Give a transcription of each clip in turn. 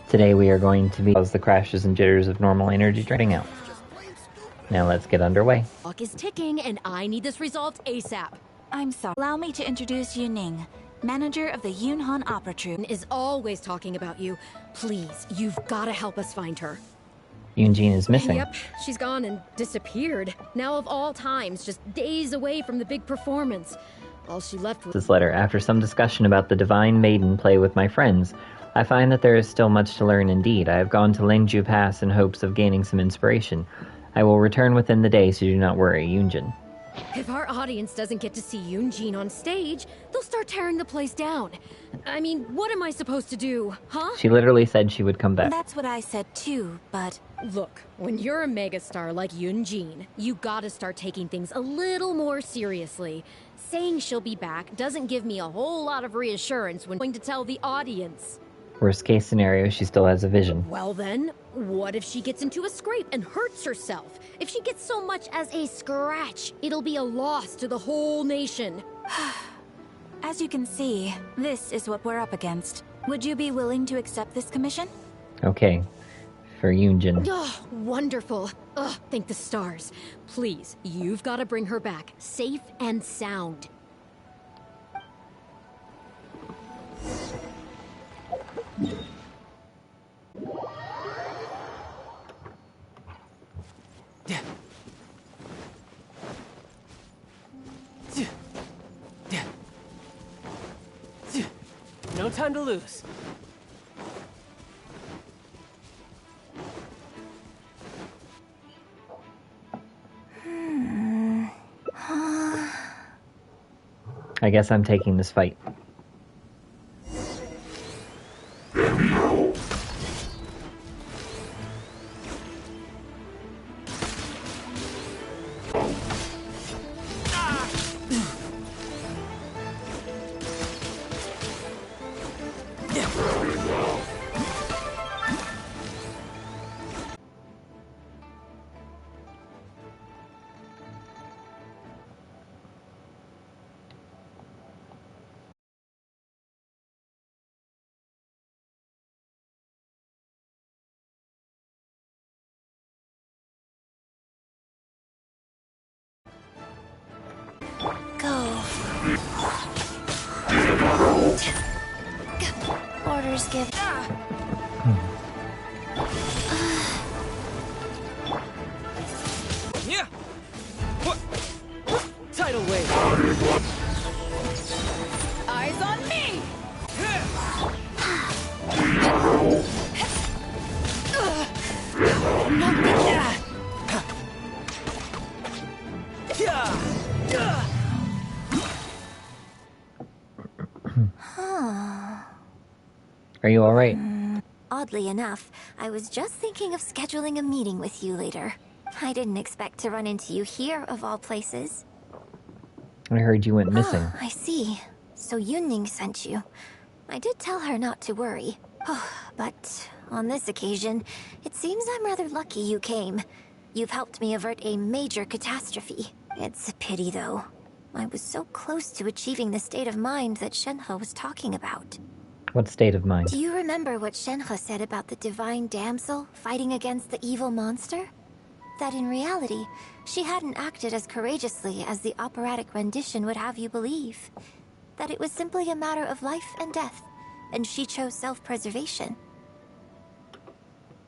Today we are going to cause the crashes and jitters of normal energy draining out. Now let's get underway. Clock is ticking and I need this resolved ASAP. I'm sorry. Allow me to introduce Yuning, manager of the Yunhan Opera Troupe. Is always talking about you. Please, you've got to help us find her. Yunjin is missing. Yep, she's gone and disappeared. Now of all times, just days away from the big performance. All she left was This letter. After some discussion about the Divine Maiden play with my friends, I find that there is still much to learn indeed. I have gone to Lingju Pass in hopes of gaining some inspiration. I will return within the day, so do not worry, Yunjin. If our audience doesn't get to see Yunjin on stage, they'll start tearing the place down. I mean, what am I supposed to do, huh? She literally said she would come back. That's what I said too, but... Look, when you're a megastar like Yunjin, you gotta start taking things a little more seriously. Saying she'll be back doesn't give me a whole lot of reassurance when going to tell the audience. Worst case scenario, she still has a vision. Well then, what if she gets into a scrape and hurts herself? If she gets so much as a scratch, it'll be a loss to the whole nation. As you can see, this is what we're up against. Would you be willing to accept this commission? Okay. For Yunjin. Oh, wonderful. Ugh, thank the stars. Please, you've got to bring her back, safe and sound. No time to lose. I guess I'm taking this fight. Orders given. Yeah. Tidal wave. Eyes on me! Are you alright? Oddly enough, I was just thinking of scheduling a meeting with you later. I didn't expect to run into you here, of all places. I heard you went missing. Oh, I see. So Yunning sent you. I did tell her not to worry. But on this occasion, it seems I'm rather lucky you came. You've helped me avert a major catastrophe. It's a pity, though. I was so close to achieving the state of mind that Shenhe was talking about. What state of mind? Do you remember what Shenhe said about the divine damsel fighting against the evil monster? That in reality, she hadn't acted as courageously as the operatic rendition would have you believe. That it was simply a matter of life and death, and she chose self-preservation.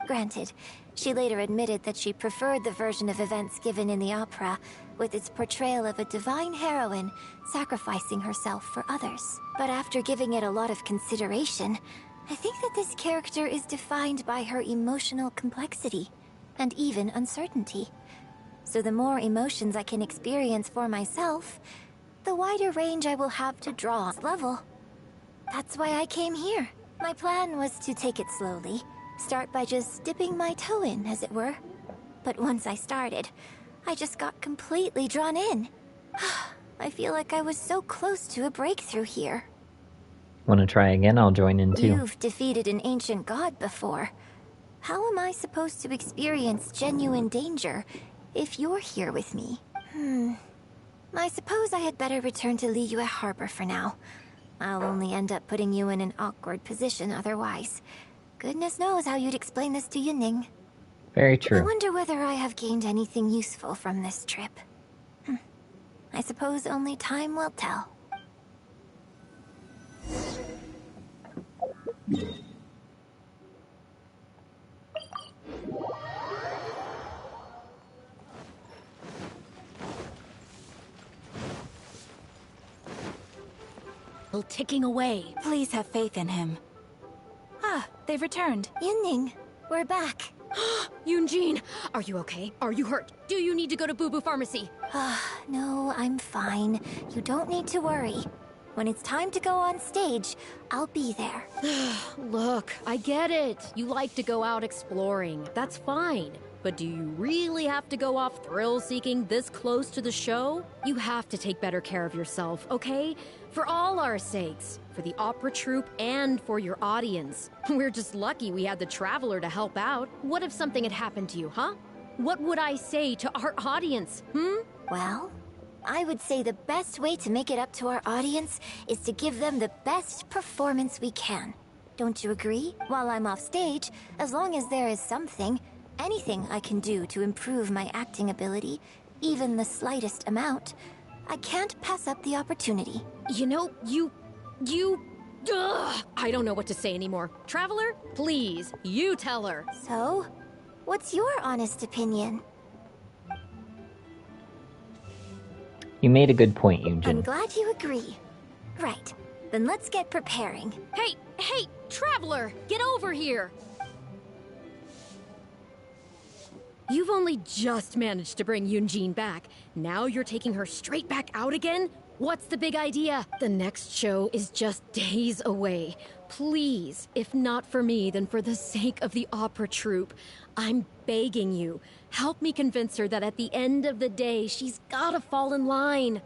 Granted, she later admitted that she preferred the version of events given in the opera, with its portrayal of a divine heroine sacrificing herself for others. But after giving it a lot of consideration, I think that this character is defined by her emotional complexity, and even uncertainty. So the more emotions I can experience for myself, the wider range I will have to draw on this level. That's why I came here. My plan was to take it slowly, start by just dipping my toe in, as it were. But once I started, I just got completely drawn in. I feel like I was so close to a breakthrough here. Want to try again? I'll join in too. You've defeated an ancient god before. How am I supposed to experience genuine danger if you're here with me? I suppose I had better return to Liyue Harbor for now. I'll only end up putting you in an awkward position otherwise. Goodness knows how you'd explain this to Yunning. Very I true. wonder whether I have gained anything useful from this trip. I suppose only time will tell. Ticking away. Please have faith in him. Ah, they've returned. Yunning, we're back. Yunjin, are you okay? Are you hurt? Do you need to go to Boo Boo Pharmacy? No, I'm fine. You don't need to worry. When it's time to go on stage, I'll be there. Look, I get it. You like to go out exploring. That's fine. But do you really have to go off thrill-seeking this close to the show? You have to take better care of yourself, okay? For all our sakes. For the opera troupe and for your audience. We're just lucky we had the Traveler to help out. What if something had happened to you, huh? What would I say to our audience, Well, I would say the best way to make it up to our audience is to give them the best performance we can. Don't you agree? While I'm off stage, as long as there is something, anything I can do to improve my acting ability, even the slightest amount, I can't pass up the opportunity. You know, I don't know what to say anymore. Traveler, please, you tell her. So, what's your honest opinion? You made a good point, I'm Yunjin. glad you agree. Right, then let's get preparing. Hey, Traveler, get over here. You've only just managed to bring Yunjin back. Now you're taking her straight back out again? What's the big idea? The next show is just days away. Please, if not for me, then for the sake of the opera troupe, I'm begging you, help me convince her that at the end of the day, she's gotta fall in line.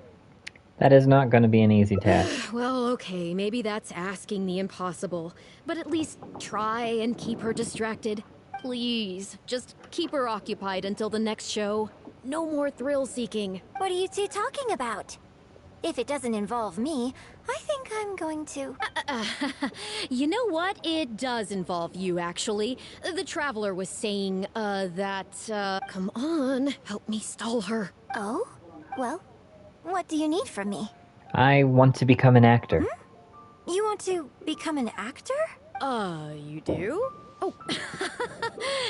That is not going to be an easy task. Well, okay, maybe that's asking the impossible. But at least try and keep her distracted. Please, just keep her occupied until the next show. No more thrill-seeking. What are you two talking about? If it doesn't involve me, I think I'm going to... You know what? It does involve you, actually. The Traveler was saying, come on, help me stall her. Oh? Well, what do you need from me? I want to become an actor. You want to become an actor? You do? Oh,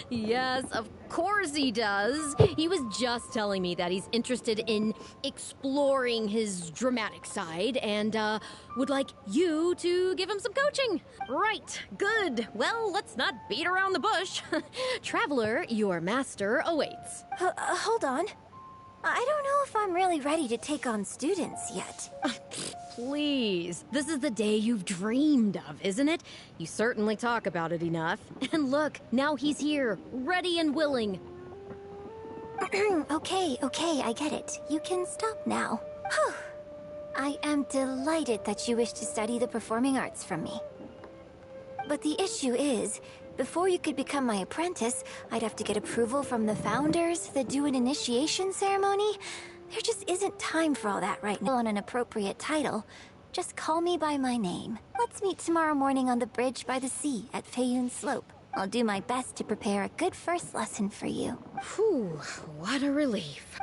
yes, of course he does. He was just telling me that he's interested in exploring his dramatic side and, would like you to give him some coaching. Right, good. Well, let's not beat around the bush. Traveler, your master awaits. Hold on. I don't know if I'm really ready to take on students yet. Please, this is the day you've dreamed of, isn't it? You certainly talk about it enough. And look, now he's here, ready and willing. Okay, I get it. You can stop now. Whew. I am delighted that you wish to study the performing arts from me. But the issue is, before you could become my apprentice, I'd have to get approval from the founders that do an initiation ceremony. There just isn't time for all that right now. On an appropriate title, just call me by my name. Let's meet tomorrow morning on the bridge by the sea at Feiyun Slope. I'll do my best to prepare a good first lesson for you. Whew, what a relief.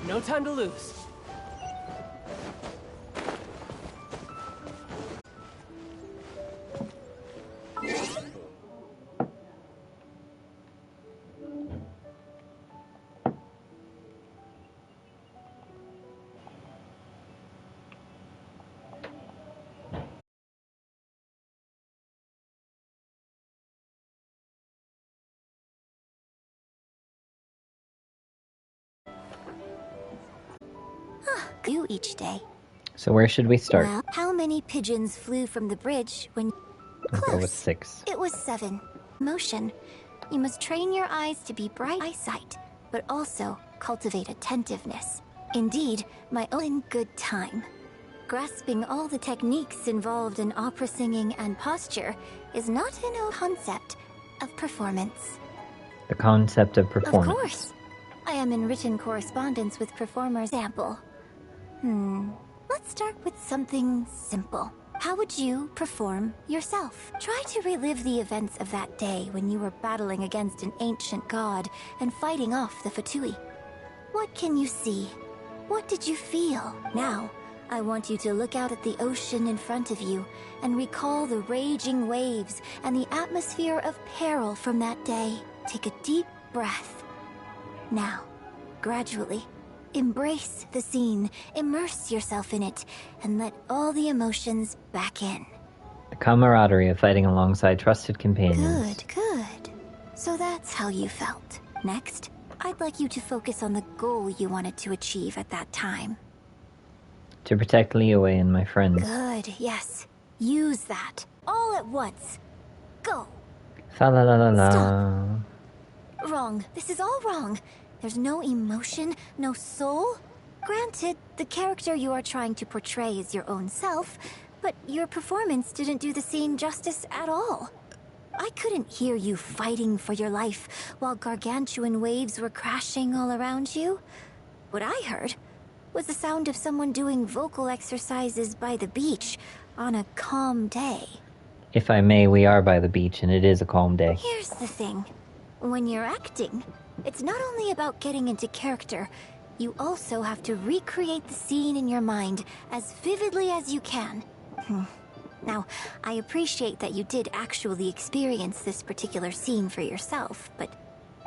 No time to lose. do each day. So where should we start? Well, how many pigeons flew from the bridge when... I'll go with Close. 6. It was 7. Motion. You must train your eyes to be bright eyesight, but also cultivate attentiveness. Indeed, my own good time. Grasping all the techniques involved in opera singing and posture is not a new concept of performance. The concept of performance. Of course. I am in written correspondence with performers. Example. Let's start with something simple. How would you perform yourself? Try to relive the events of that day when you were battling against an ancient god and fighting off the Fatui. What can you see? What did you feel? Now, I want you to look out at the ocean in front of you and recall the raging waves and the atmosphere of peril from that day. Take a deep breath. Now, gradually, embrace the scene, immerse yourself in it, and let all the emotions back in. The camaraderie of fighting alongside trusted companions. Good. So that's how you felt. Next, I'd like you to focus on the goal you wanted to achieve at that time. To protect Liyue and my friends. Good, yes. Use that. All at once. Go. Fa la la la la. Stop. Wrong. This is all wrong. There's no emotion, no soul. Granted, the character you are trying to portray is your own self, but your performance didn't do the scene justice at all. I couldn't hear you fighting for your life while gargantuan waves were crashing all around you. What I heard was the sound of someone doing vocal exercises by the beach on a calm day. If I may, we are by the beach, and it is a calm day. Here's the thing. When you're acting, it's not only about getting into character, you also have to recreate the scene in your mind as vividly as you can. Now, I appreciate that you did actually experience this particular scene for yourself, but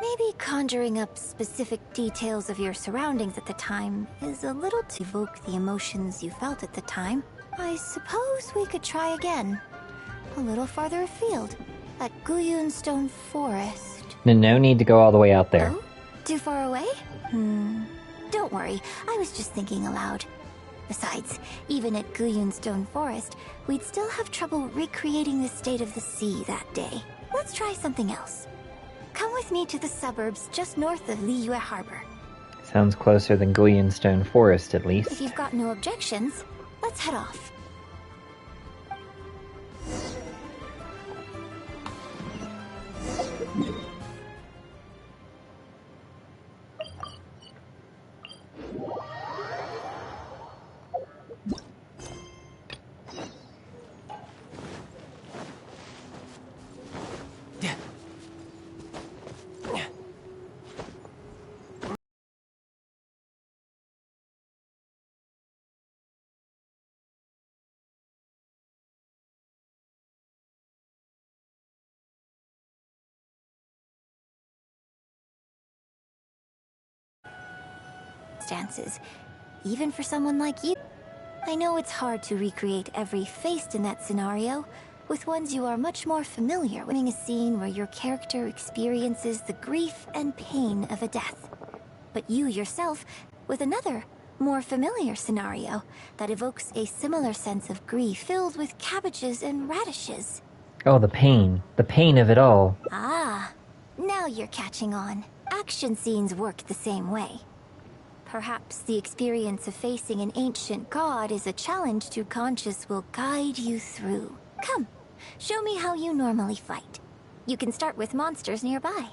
maybe conjuring up specific details of your surroundings at the time is a little to evoke the emotions you felt at the time. I suppose we could try again. A little farther afield, at Guyun Stone Forest. No need to go all the way out there. Oh? Too far away? Don't worry, I was just thinking aloud. Besides, even at Guyun Stone Forest, we'd still have trouble recreating the state of the sea that day. Let's try something else. Come with me to the suburbs just north of Liyue Harbor. Sounds closer than Guyun Stone Forest, at least. If you've got no objections, let's head off. Stances, even for someone like you. I know it's hard to recreate every face in that scenario, with ones you are much more familiar with. A scene where your character experiences the grief and pain of a death, but you yourself with another, more familiar scenario that evokes a similar sense of grief filled with cabbages and radishes. Oh, the pain of it all. Ah, now you're catching on. Action scenes work the same way. Perhaps the experience of facing an ancient god is a challenge True Conscious will guide you through. Come, show me how you normally fight. You can start with monsters nearby.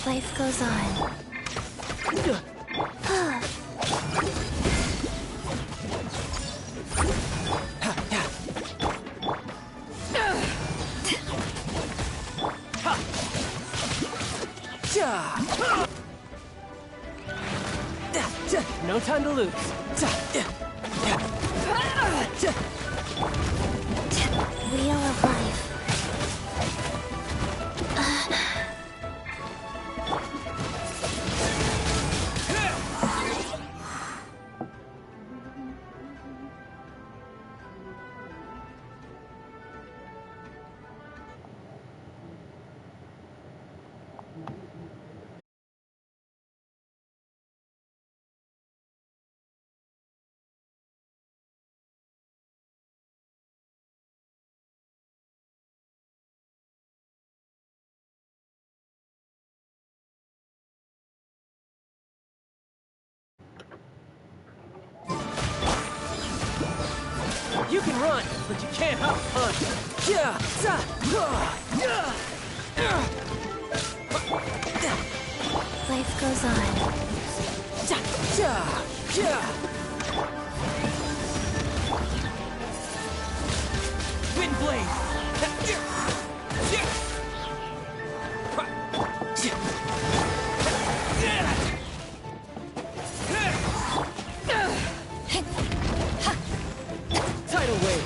Life goes on. No time to lose. Wheel of Life. You can run, but you can't hop punch. Life goes on. Wind blade. Tidal wave.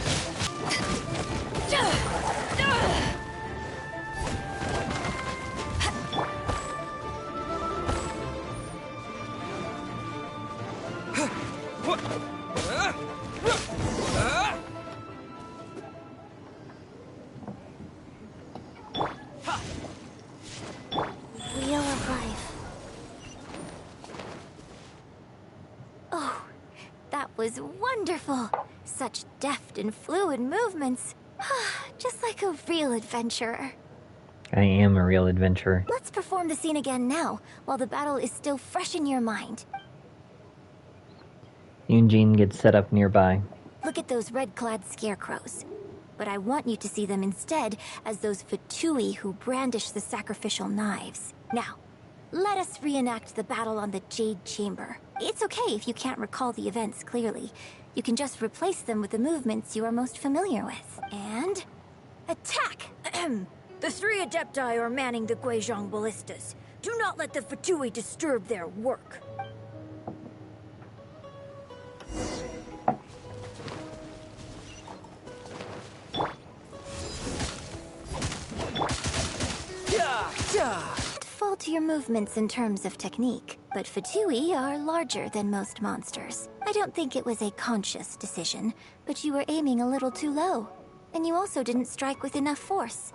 Wheel of life. Oh, that was wonderful. Such deft and fluid movements. Just like a real adventurer. I am a real adventurer. Let's perform the scene again now, while the battle is still fresh in your mind. Eugene gets set up nearby. Look at those red-clad scarecrows. But I want you to see them instead as those Fatui who brandish the sacrificial knives. Now, let us reenact the battle on the Jade Chamber. It's okay if you can't recall the events clearly. You can just replace them with the movements you are most familiar with. And... attack! The 3 Adepti are manning the Guizhong ballistas. Do not let the Fatui disturb their work. Fall to your movements in terms of technique, but Fatui are larger than most monsters. I don't think it was a conscious decision, but you were aiming a little too low. And you also didn't strike with enough force.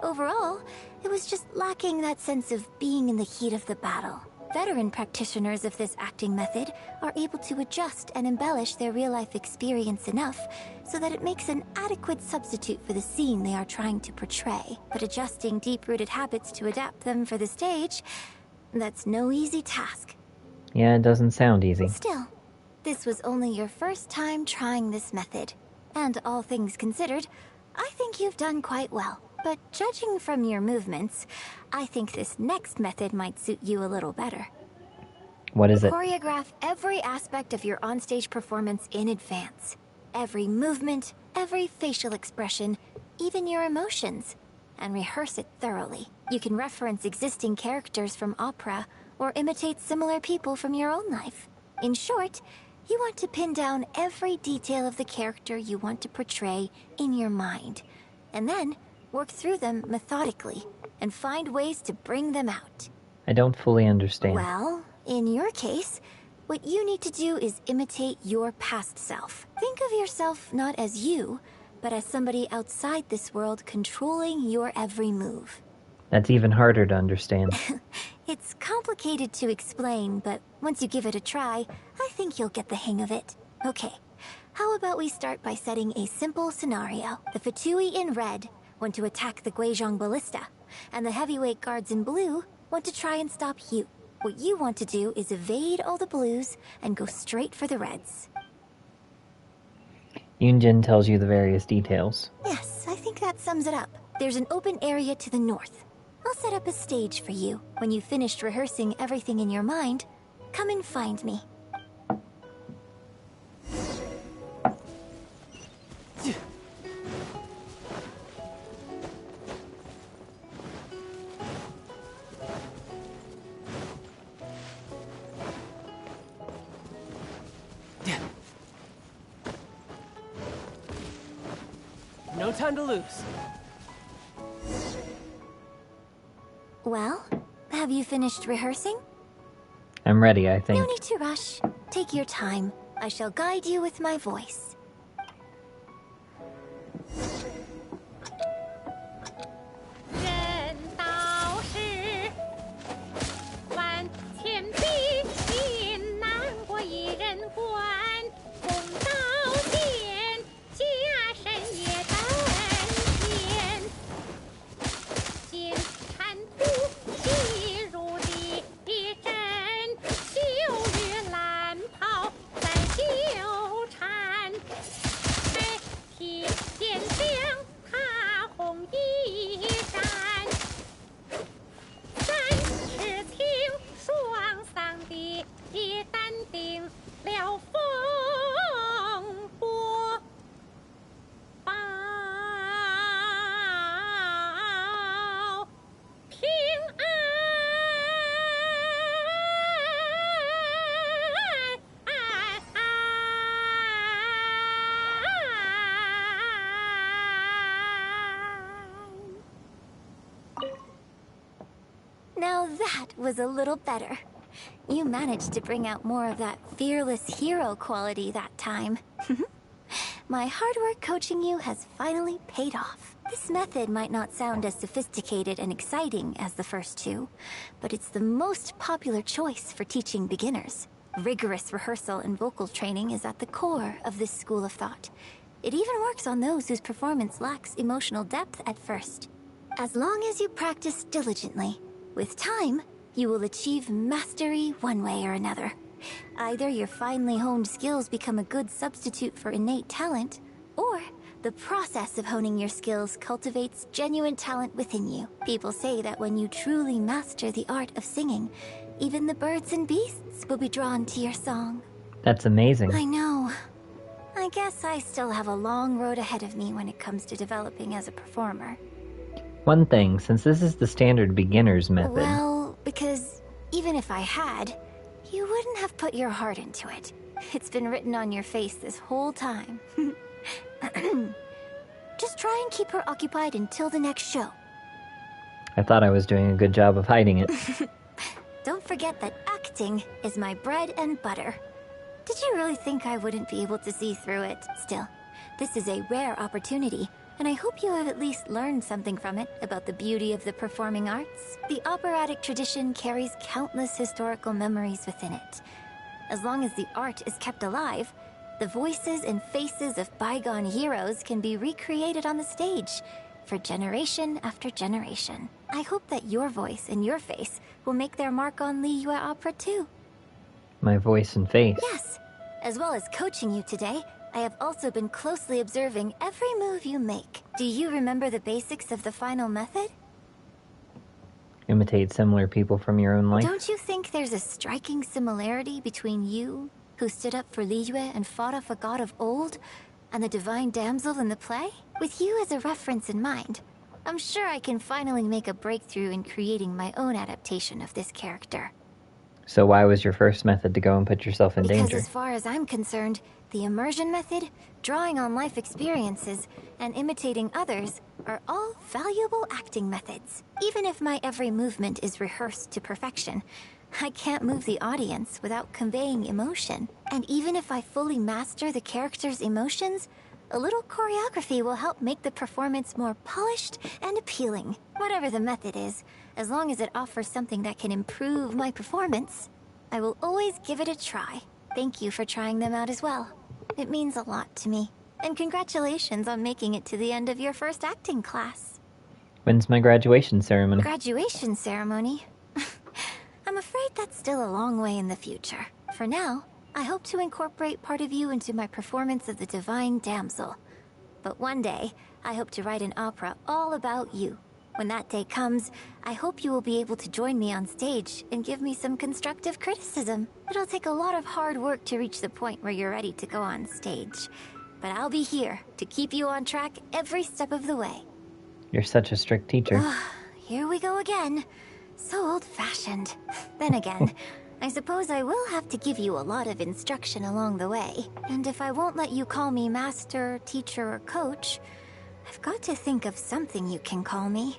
Overall, it was just lacking that sense of being in the heat of the battle. Veteran practitioners of this acting method are able to adjust and embellish their real-life experience enough so that it makes an adequate substitute for the scene they are trying to portray. But adjusting deep-rooted habits to adapt them for the stage, that's no easy task. Yeah, it doesn't sound easy. Still, this was only your first time trying this method. And all things considered, I think you've done quite well. But judging from your movements, I think this next method might suit you a little better. What is it? Choreograph every aspect of your onstage performance in advance. Every movement, every facial expression, even your emotions. And rehearse it thoroughly. You can reference existing characters from opera or imitate similar people from your own life. In short, you want to pin down every detail of the character you want to portray in your mind. And then work through them methodically and find ways to bring them out. I don't fully understand. Well, in your case, what you need to do is imitate your past self. Think of yourself not as you, but as somebody outside this world controlling your every move. That's even harder to understand. It's complicated to explain, but once you give it a try, I think you'll get the hang of it. Okay, how about we start by setting a simple scenario. The Fatui in red want to attack the Guizhong ballista, and the heavyweight guards in blue want to try and stop you. What you want to do is evade all the blues and go straight for the reds. Yunjin tells you the various details. Yes, I think that sums it up. There's an open area to the north. I'll set up a stage for you. When you've finished rehearsing everything in your mind, come and find me. No time to lose. Well, have you finished rehearsing? I'm ready, I think. No need to rush. Take your time. I shall guide you with my voice. was a little better. You managed to bring out more of that fearless hero quality that time. My hard work coaching you has finally paid off. This method might not sound as sophisticated and exciting as the first two, but it's the most popular choice for teaching beginners. Rigorous rehearsal and vocal training is at the core of this school of thought. It even works on those whose performance lacks emotional depth at first. As long as you practice diligently, with time, you will achieve mastery one way or another. Either your finely honed skills become a good substitute for innate talent, or the process of honing your skills cultivates genuine talent within you. People say that when you truly master the art of singing, even the birds and beasts will be drawn to your song. That's amazing. I know. I guess I still have a long road ahead of me when it comes to developing as a performer. One thing, since this is the standard beginner's method... Well, because even if I had, you wouldn't have put your heart into it. It's been written on your face this whole time. Just try and keep her occupied until the next show. I thought I was doing a good job of hiding it. Don't forget that acting is my bread and butter. Did you really think I wouldn't be able to see through it? Still, this is a rare opportunity, and I hope you have at least learned something from it about the beauty of the performing arts. The operatic tradition carries countless historical memories within it. As long as the art is kept alive, the voices and faces of bygone heroes can be recreated on the stage for generation after generation. I hope that your voice and your face will make their mark on Liyue Opera too. My voice and face. Yes. As well as coaching you today, I have also been closely observing every move you make. Do you remember the basics of the final method? Imitate similar people from your own life. Don't you think there's a striking similarity between you, who stood up for Liyue and fought off a god of old, and the divine damsel in the play? With you as a reference in mind, I'm sure I can finally make a breakthrough in creating my own adaptation of this character. So why was your first method to go and put yourself in danger? Because as far as I'm concerned, the immersion method, drawing on life experiences, and imitating others are all valuable acting methods. Even if my every movement is rehearsed to perfection, I can't move the audience without conveying emotion. And even if I fully master the character's emotions, a little choreography will help make the performance more polished and appealing. Whatever the method is, as long as it offers something that can improve my performance, I will always give it a try. Thank you for trying them out as well. It means a lot to me. And congratulations on making it to the end of your first acting class. When's my graduation ceremony? Graduation ceremony? I'm afraid that's still a long way in the future. For now, I hope to incorporate part of you into my performance of the Divine Damsel. But one day, I hope to write an opera all about you. When that day comes, I hope you will be able to join me on stage and give me some constructive criticism. It'll take a lot of hard work to reach the point where you're ready to go on stage. But I'll be here to keep you on track every step of the way. You're such a strict teacher. Here we go again. So old-fashioned. Then again, I suppose I will have to give you a lot of instruction along the way. And if I won't let you call me master, teacher, or coach, I've got to think of something you can call me.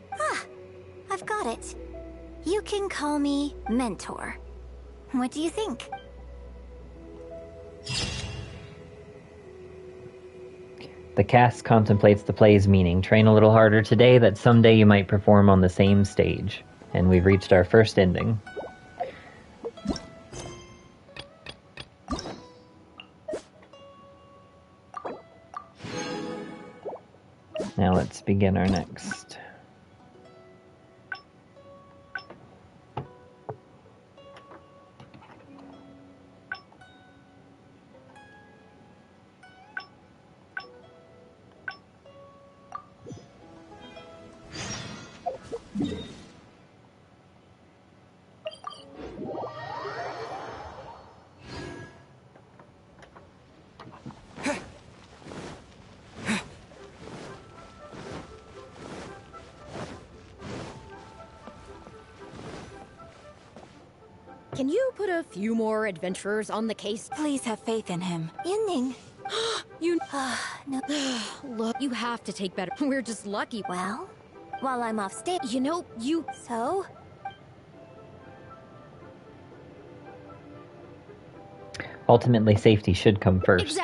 I've got it. You can call me mentor. What do you think? The cast contemplates the play's meaning. Train a little harder today that someday you might perform on the same stage. And we've reached our first ending. Now let's begin our next. Can you put a few more adventurers on the case? Please have faith in him. Yinning. You... No. Look, you have to take better. We're just lucky. Well, while I'm off stage, You know, you... so? Ultimately, safety should come first.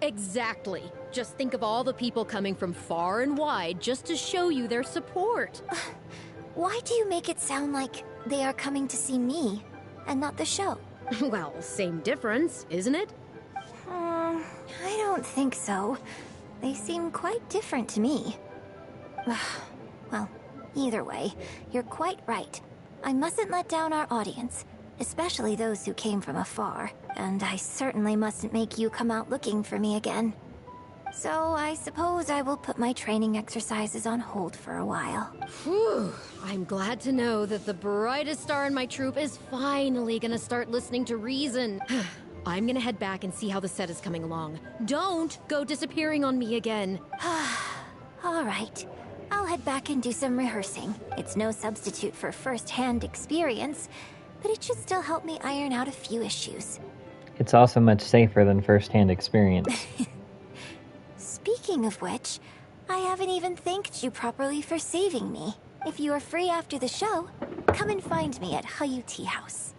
Exactly. Just think of all the people coming from far and wide just to show you their support. Why do you make it sound like they are coming to see me and not the show? Well, same difference, isn't it? I don't think so. They seem quite different to me. Well, either way, you're quite right. I mustn't let down our audience, especially those who came from afar. And I certainly mustn't make you come out looking for me again. So I suppose I will put my training exercises on hold for a while. Whew. I'm glad to know that the brightest star in my troupe is finally gonna start listening to reason. I'm gonna head back and see how the set is coming along. Don't go disappearing on me again. All right. I'll head back and do some rehearsing. It's no substitute for first-hand experience, but it should still help me iron out a few issues. It's also much safer than first-hand experience. Speaking of which, I haven't even thanked you properly for saving me. If you are free after the show, come and find me at Hayu Tea House.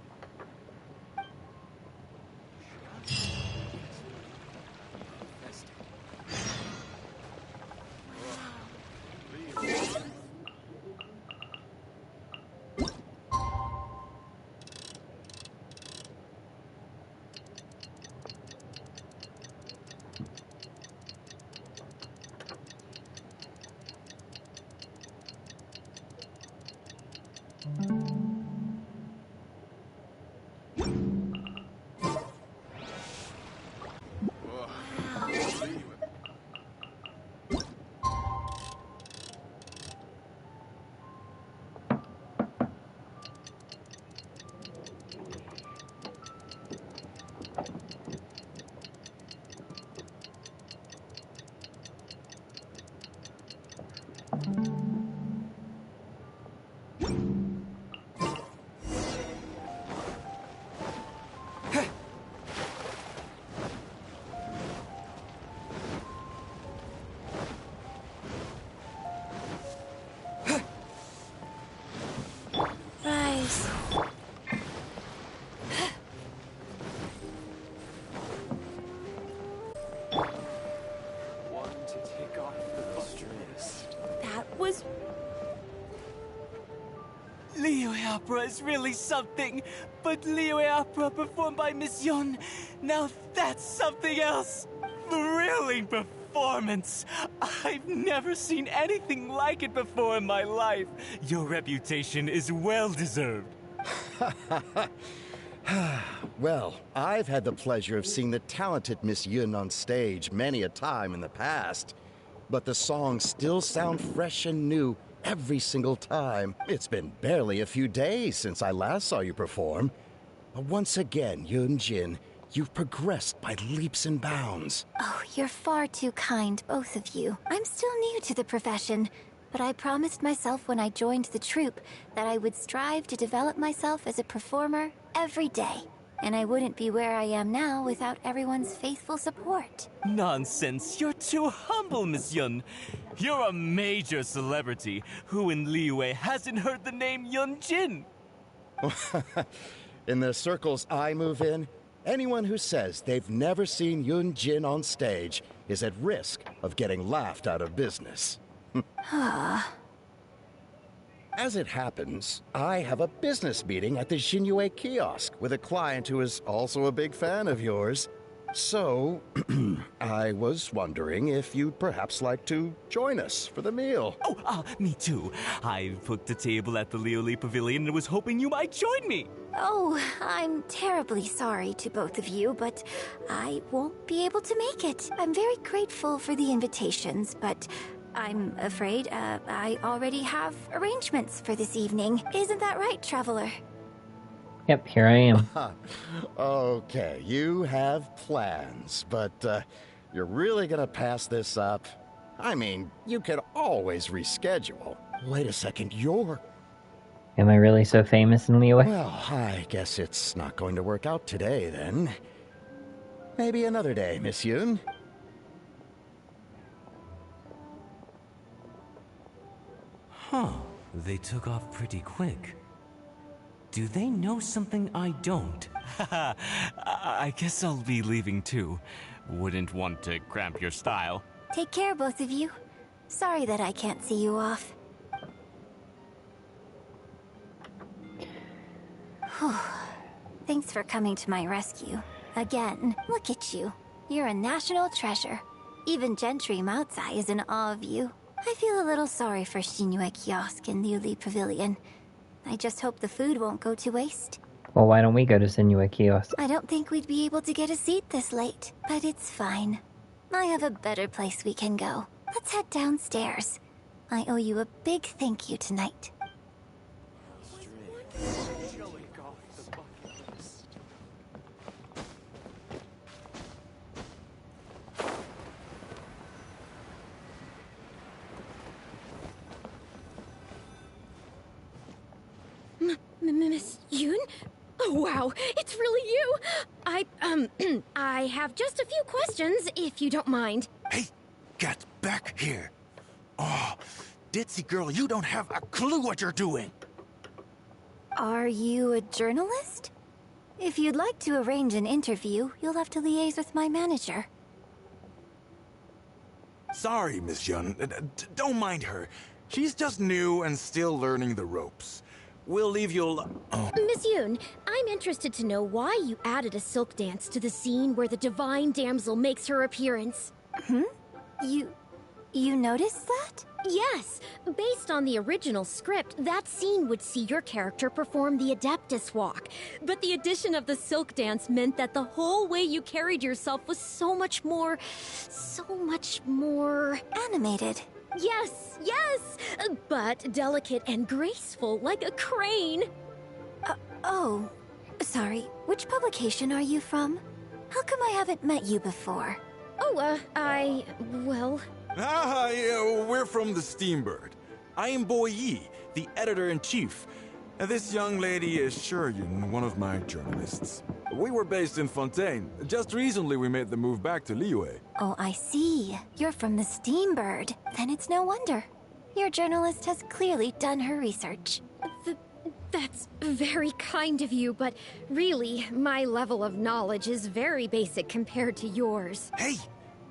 Liyue opera is really something, but Liyue opera performed by Miss Yun, now that's something else. Thrilling performance. I've never seen anything like it before in my life. Your reputation is well deserved. Well, I've had the pleasure of seeing the talented Miss Yun on stage many a time in the past, but the songs still sound fresh and new every single time. It's been barely a few days since I last saw you perform. But once again, Yun Jin, you've progressed by leaps and bounds. Oh, you're far too kind, both of you. I'm still new to the profession, but I promised myself when I joined the troupe that I would strive to develop myself as a performer every day. And I wouldn't be where I am now without everyone's faithful support. Nonsense, you're too humble, Miss Yun. You're a major celebrity. Who in Liyue hasn't heard the name Yun Jin? In the circles I move in, anyone who says they've never seen Yun Jin on stage is at risk of getting laughed out of business. As it happens, I have a business meeting at the Xinyu kiosk with a client who is also a big fan of yours. So, I was wondering if you'd perhaps like to join us for the meal. Oh, me too. I booked a table at the Lioli Pavilion and was hoping you might join me. Oh, I'm terribly sorry to both of you, but I won't be able to make it. I'm very grateful for the invitations, but I'm afraid I already have arrangements for this evening. Isn't that right, Traveler? Yep, here I am. Okay, you have plans, but you're really gonna pass this up? I mean, you could always reschedule. Wait a second, Am I really so famous in Liyue? Well, I guess it's not going to work out today, then. Maybe another day, Miss Yun. Huh, they took off pretty quick. Do they know something I don't? I guess I'll be leaving too. Wouldn't want to cramp your style. Take care, both of you. Sorry that I can't see you off. Whew. Thanks for coming to my rescue. Again, look at you. You're a national treasure. Even Gentry Moutsai is in awe of you. I feel a little sorry for Shinue Kiosk and Liuli Pavilion. I just hope the food won't go to waste. Well, why don't we go to Sinue Kiosk? I don't think we'd be able to get a seat this late, but it's fine. I have a better place we can go. Let's head downstairs. I owe you a big thank you tonight. Miss Yoon? Oh, wow, it's really you! I have just a few questions, if you don't mind. Hey, get back here. Oh, ditzy girl, you don't have a clue what you're doing. Are you a journalist? If you'd like to arrange an interview, you'll have to liaise with my manager. Sorry, Miss Yun. Don't mind her. She's just new and still learning the ropes. We'll leave you alone. Oh. Miss Yoon, I'm interested to know why you added a silk dance to the scene where the divine damsel makes her appearance. You noticed that? Yes, based on the original script, that scene would see your character perform the Adeptus Walk. But the addition of the silk dance meant that the whole way you carried yourself was so much more... Animated. Yes, but delicate and graceful like a crane. Oh, sorry. Which publication are you from? How come I haven't met you before? Oh, Yeah, we're from the Steambird. I am Boy Yi, the editor-in-chief. And this young lady is Shuryun, one of my journalists. We were based in Fontaine. Just recently we made the move back to Liyue. Oh, I see. You're from the Steambird. Then it's no wonder. Your journalist has clearly done her research. That's very kind of you, but really, my level of knowledge is very basic compared to yours. Hey,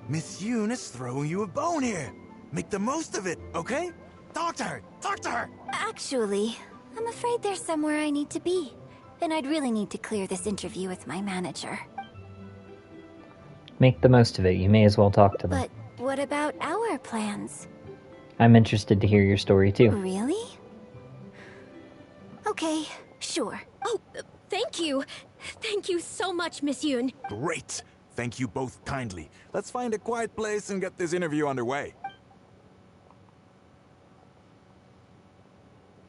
Miss Yoon is throwing you a bone here. Make the most of it, okay? Talk to her! Actually, I'm afraid there's somewhere I need to be. And I'd really need to clear this interview with my manager. Make the most of it. You may as well talk to them. But what about our plans? I'm interested to hear your story, too. Really? Okay, sure. Oh, thank you. Thank you so much, Miss Yoon. Great! Thank you both kindly. Let's find a quiet place and get this interview underway.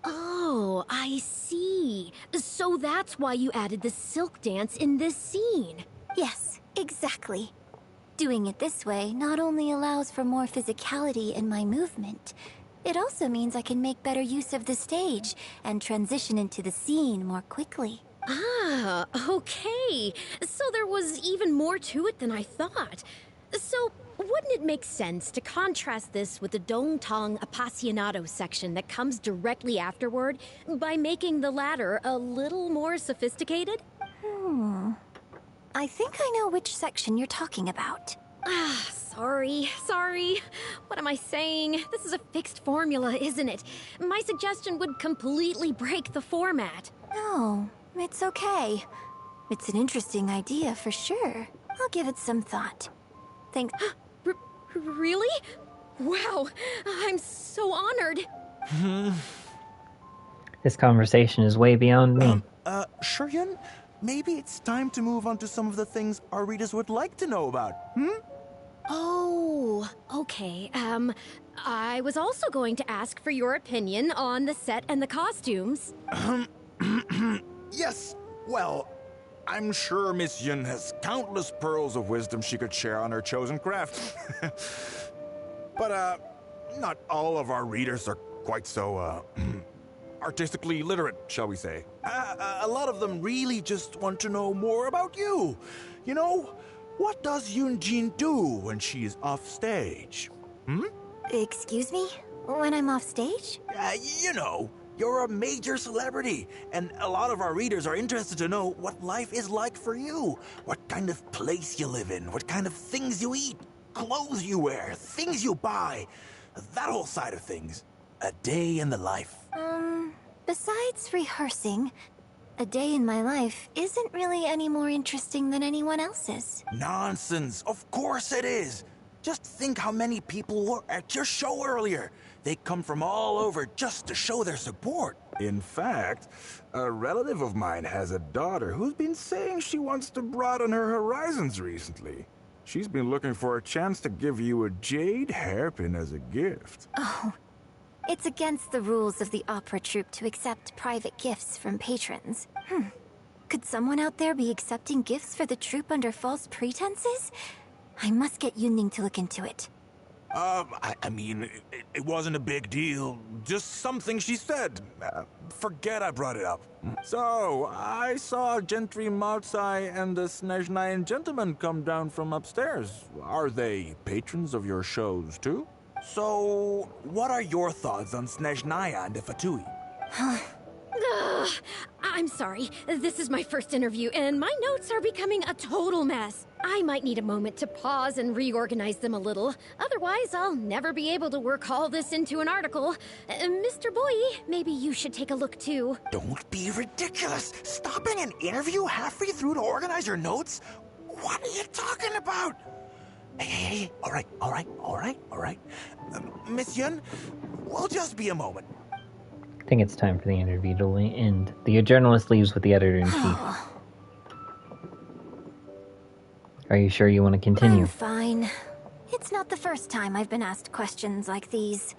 Oh, I see. So that's why you added the silk dance in this scene. Yes, exactly. Doing it this way not only allows for more physicality in my movement, it also means I can make better use of the stage and transition into the scene more quickly. Ah, okay. So there was even more to it than I thought. So, wouldn't it make sense to contrast this with the Dongtong Appassionato section that comes directly afterward by making the latter a little more sophisticated? I think I know which section you're talking about. Ah, sorry. What am I saying? This is a fixed formula, isn't it? My suggestion would completely break the format. No, it's okay. It's an interesting idea for sure. I'll give it some thought. Thanks. Really? Wow, I'm so honored. This conversation is way beyond me. Shuryun? Maybe it's time to move on to some of the things our readers would like to know about, Oh, okay. I was also going to ask for your opinion on the set and the costumes. Yes, well, I'm sure Miss Yun has countless pearls of wisdom she could share on her chosen craft. But, not all of our readers are quite so, artistically literate, shall we say. A lot of them really just want to know more about you. You know, what does Yoonjin do when she is off stage? Excuse me? When I'm off stage? You know, You're a major celebrity, and a lot of our readers are interested to know what life is like for you. What kind of place you live in, what kind of things you eat, clothes you wear, things you buy. That whole side of things. A day in the life. Besides rehearsing, a day in my life isn't really any more interesting than anyone else's. Nonsense. Of course it is. Just think how many people were at your show earlier. They come from all over just to show their support. In fact, a relative of mine has a daughter who's been saying she wants to broaden her horizons recently. She's been looking for a chance to give you a jade hairpin as a gift. Oh, it's against the rules of the opera troupe to accept private gifts from patrons. Could someone out there be accepting gifts for the troupe under false pretenses? I must get Yunning to look into it. I mean, it wasn't a big deal. Just something she said. Forget I brought it up. So, I saw Gentry Maltsai and the Snezhnayan gentleman come down from upstairs. Are they patrons of your shows, too? So, what are your thoughts on Snezhnaya and the Fatui? I'm sorry. This is my first interview, and my notes are becoming a total mess. I might need a moment to pause and reorganize them a little. Otherwise, I'll never be able to work all this into an article. Mr. Boy, maybe you should take a look too. Don't be ridiculous. Stopping an interview halfway through to organize your notes? What are you talking about? Hey, all right. Miss Yun, we'll just be a moment. I think it's time for the interview to end. The journalist leaves with the editor-in-chief. Are you sure you want to continue? I'm fine. It's not the first time I've been asked questions like these.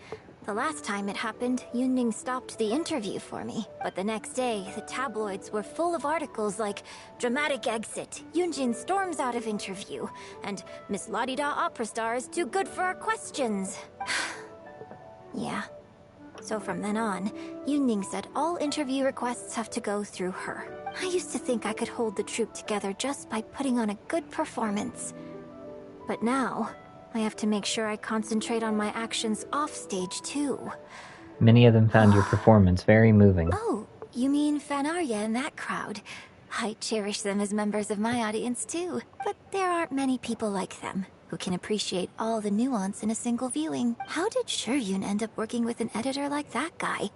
The last time it happened, Yunning stopped the interview for me. But the next day, the tabloids were full of articles like "Dramatic Exit, Yunjin storms out of interview," and "Miss La-di-da opera star is too good for our questions." Yeah. So from then on, Yunning said all interview requests have to go through her. I used to think I could hold the troupe together just by putting on a good performance. But now, I have to make sure I concentrate on my actions off-stage, too. Many of them found your performance very moving. Oh, you mean Fanarya and that crowd? I cherish them as members of my audience, too. But there aren't many people like them who can appreciate all the nuance in a single viewing. How did Shuryun end up working with an editor like that guy?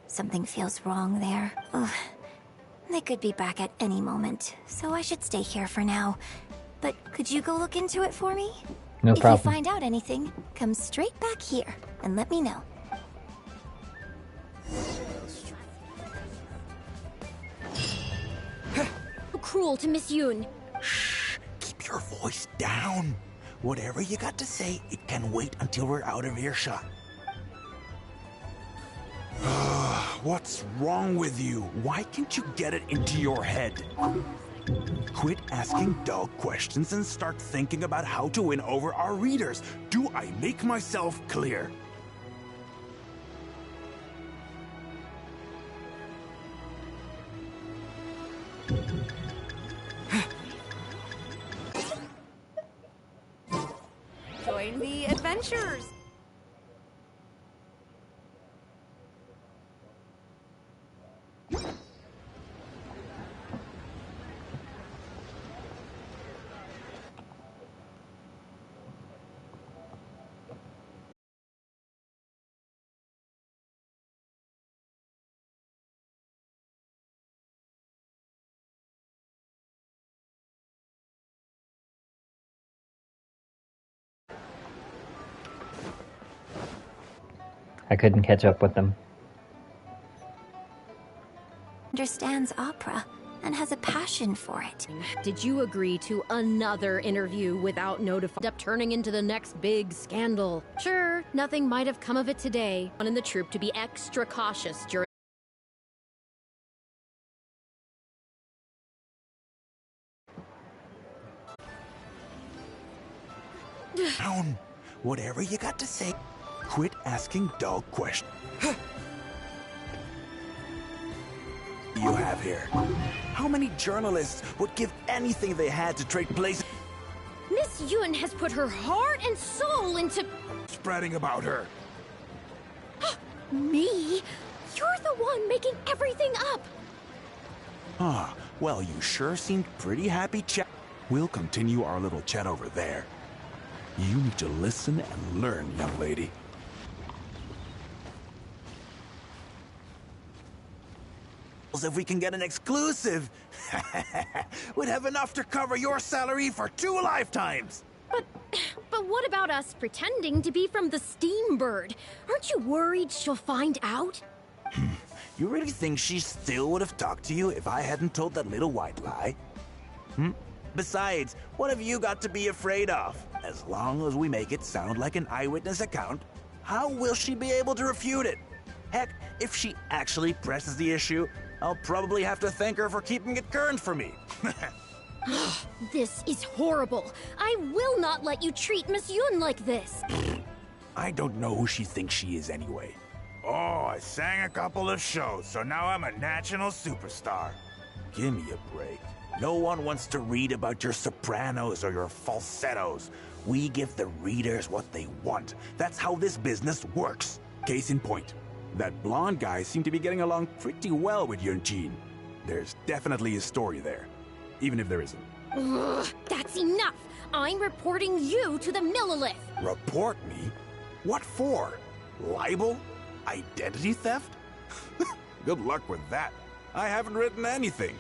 Something feels wrong there. Ugh. They could be back at any moment, so I should stay here for now. But could you go look into it for me? No problem. If you find out anything, come straight back here and let me know. Cruel to Miss Yun. Shh, keep your voice down. Whatever you got to say, it can wait until we're out of earshot. What's wrong with you? Why can't you get it into your head? Quit asking dull questions and start thinking about how to win over our readers. Do I make myself clear? Join the adventures! I couldn't catch up with them. Understands opera and has a passion for it. Did you agree to another interview without notifying? Up turning into the next big scandal. Sure, nothing might have come of it today. One in the troupe to be extra cautious during. Down. Whatever you got to say. Quit asking dull questions. You have here. How many journalists would give anything they had to trade places? Miss Yun has put her heart and soul into Spreading about her. me. You're the the one making everything up. Ah, well, you sure seemed pretty happy, chat. We'll continue our little chat over there. You need to listen and learn, young lady. If we can get an exclusive, we'd have enough to cover your salary for 2 lifetimes. But what about us pretending to be from the Steambird? Aren't you worried she'll find out? You really think she still would have talked to you if I hadn't told that little white lie? Besides, what have you got to be afraid of? As long as we make it sound like an eyewitness account, how will she be able to refute it? Heck, if she actually presses the issue, I'll probably have to thank her for keeping it current for me. This is horrible. I will not let you treat Miss Yun like this. I don't know who she thinks she is anyway. Oh, I sang a couple of shows, so now I'm a national superstar. Give me a break. No one wants to read about your sopranos or your falsettos. We give the readers what they want. That's how this business works. Case in point. That blonde guy seemed to be getting along pretty well with Yun-Jin. There's definitely a story there, even if there isn't. Ugh, that's enough! I'm reporting you to the Millilith! Report me? What for? Libel? Identity theft? Good luck with that. I haven't written anything.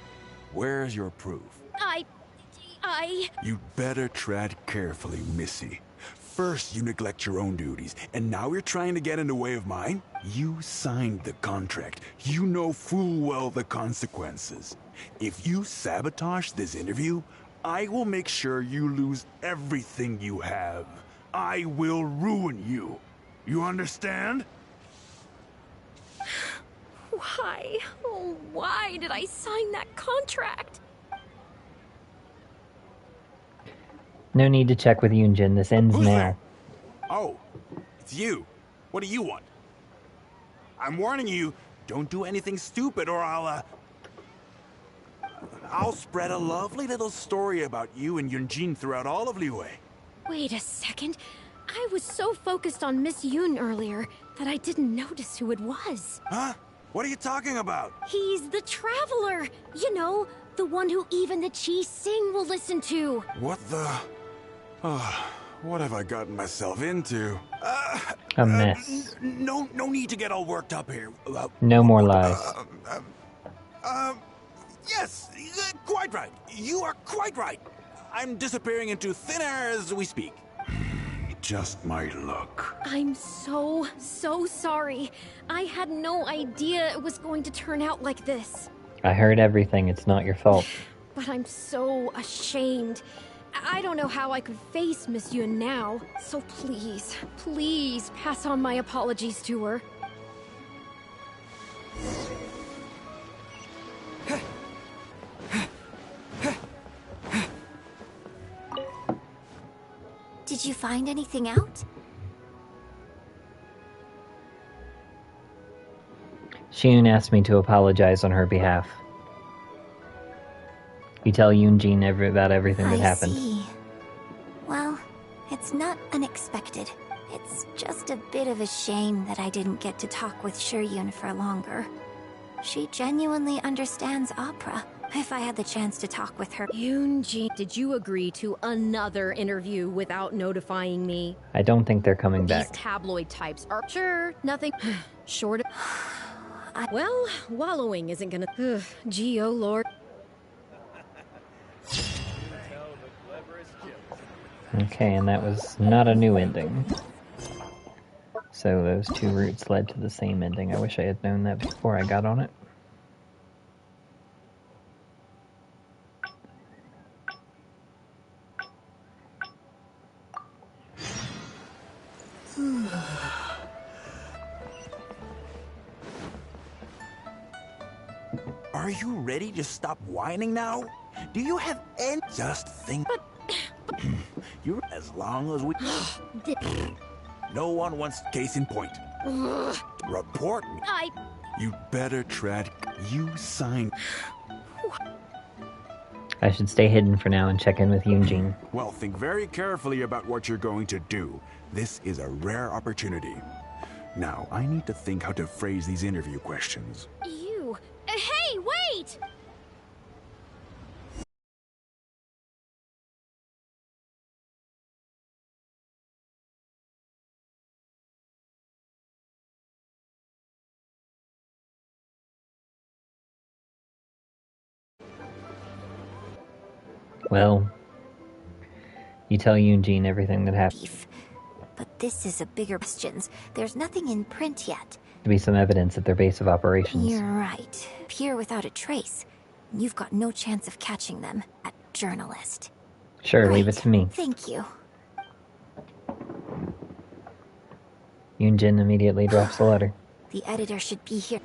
Where's your proof? I... You'd better tread carefully, Missy. First, you neglect your own duties, and now you're trying to get in the way of mine? You signed the contract. You know full well the consequences. If you sabotage this interview, I will make sure you lose everything you have. I will ruin you. You understand? Why? Oh, why did I sign that contract? No need to check with Yunjin. This ends Who's now. there? Oh, it's you. What do you want? I'm warning you, don't do anything stupid or I'll spread a lovely little story about you and Yunjin throughout all of Liyue. Wait a second. I was so focused on Miss Yun earlier that I didn't notice who it was. Huh? What are you talking about? He's the Traveler! You know, the one who even the Chi Sing will listen to. What the... what have I gotten myself into? A mess. No need to get all worked up here. No more lies. Yes, quite right. You are quite right. I'm disappearing into thin air as we speak. Just my luck. I'm so sorry. I had no idea it was going to turn out like this. I heard everything. It's not your fault. But I'm so ashamed. I don't know how I could face Miss Yun now. So please pass on my apologies to her. Did you find anything out? Shiyun asked me to apologize on her behalf. You tell Yunjin about everything that happened. I see. Well, it's not unexpected. It's just a bit of a shame that I didn't get to talk with Shiryun for longer. She genuinely understands opera. If I had the chance to talk with her... Yoonji, did you agree to another interview without notifying me? I don't think they're coming back. These tabloid types are... Sure, nothing short of... Well, wallowing isn't gonna... Gee, oh lord. Okay, and that was not a new ending. So those two routes led to the same ending. I wish I had known that before I got on it. Are you ready to stop whining now? Do you have any... Just think... You're as long as we... No one wants... Case in point. Report me. You'd better tread... You signed... I should stay hidden for now and check in with Yunjin. Well, think very carefully about what you're going to do. This is a rare opportunity. Now, I need to think how to phrase these interview questions. You. Hey, wait! Well, you tell Eugene everything that happened. But this is a bigger question. There's nothing in print yet. To be some evidence at their base of operations. You're right. Here without a trace. You've got no chance of catching them. A journalist. Sure, Great. leave it to me. Thank you. Yunjin immediately drops the letter. The editor should be here.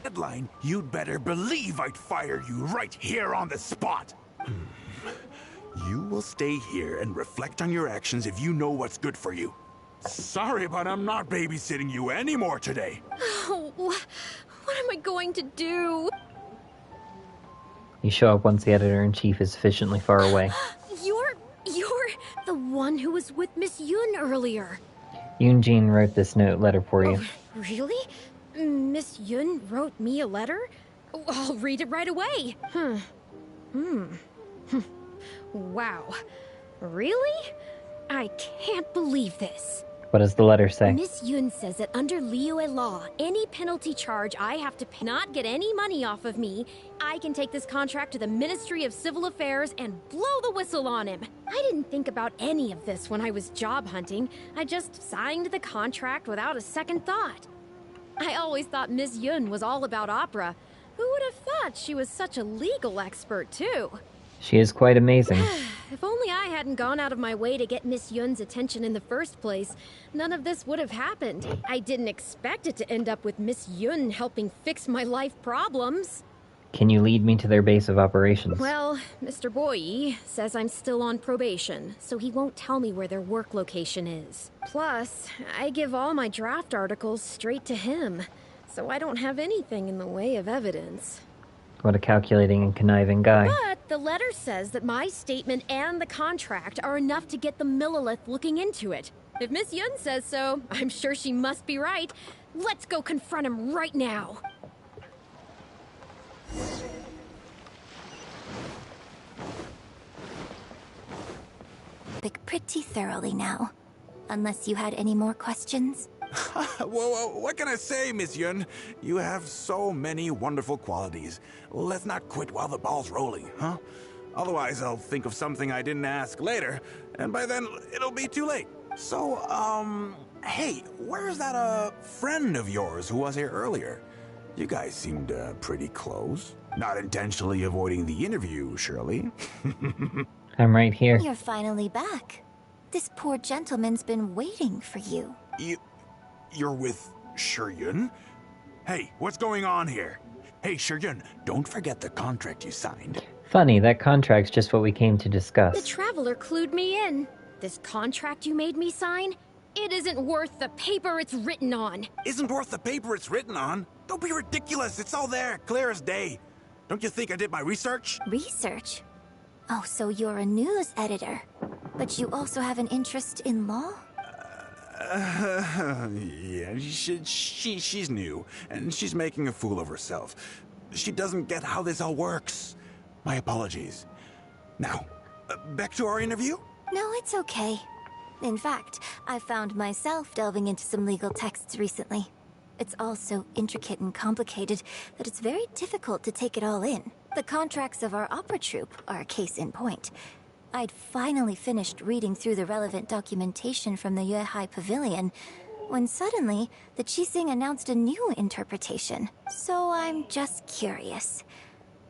Headline, you'd better believe I'd fire you right here on the spot. You will stay here and reflect on your actions if you know what's good for you. Sorry, but I'm not babysitting you anymore today. Oh, what am I going to do? You show up once the editor-in-chief is sufficiently far away. You're the one who was with Miss Yun earlier. Eugene wrote this letter for you. Oh, really? Miss Yun wrote me a letter? Oh, I'll read it right away. Wow. Really? I can't believe this. What does the letter say? Miss Yun says that under Liyue law, any penalty charge I have to pay not get any money off of me, I can take this contract to the Ministry of Civil Affairs and blow the whistle on him. I didn't think about any of this when I was job hunting. I just signed the contract without a second thought. I always thought Miss Yun was all about opera. Who would have thought she was such a legal expert, too? She is quite amazing. If only I hadn't gone out of my way to get Miss Yun's attention in the first place, none of this would have happened. I didn't expect it to end up with Miss Yun helping fix my life problems. Can you lead me to their base of operations? Well, Mr. Boyi says I'm still on probation, so he won't tell me where their work location is. Plus, I give all my draft articles straight to him, so I don't have anything in the way of evidence. What a calculating and conniving guy. But the letter says that my statement and the contract are enough to get the Millilith looking into it. If Miss Yun says so, I'm sure she must be right. Let's go confront him right now. Pretty thoroughly now. Unless you had any more questions? Whoa, what can I say, Miss Yun? You have so many wonderful qualities. Let's not quit while the ball's rolling, huh? Otherwise, I'll think of something I didn't ask later, and by then, it'll be too late. So, hey, where's that, friend of yours who was here earlier? You guys seemed, pretty close. Not intentionally avoiding the interview, surely? I'm right here. You're finally back. This poor gentleman's been waiting for you. You're with Shiryun? Hey, what's going on here? Hey, Shiryun, don't forget the contract you signed. Funny, that contract's just what we came to discuss. The Traveler clued me in. This contract you made me sign? It isn't worth the paper it's written on. Isn't worth the paper it's written on? Don't be ridiculous, it's all there, clear as day. Don't you think I did my research? Research? Oh, so you're a news editor. But you also have an interest in law? Yeah, she's new, and she's making a fool of herself. She doesn't get how this all works. My apologies. Now, back to our interview? No, it's okay. In fact, I found myself delving into some legal texts recently. It's all so intricate and complicated that it's very difficult to take it all in. The contracts of our opera troupe are a case in point. I'd finally finished reading through the relevant documentation from the Yuehai Pavilion when suddenly the Qixing announced a new interpretation. So I'm just curious.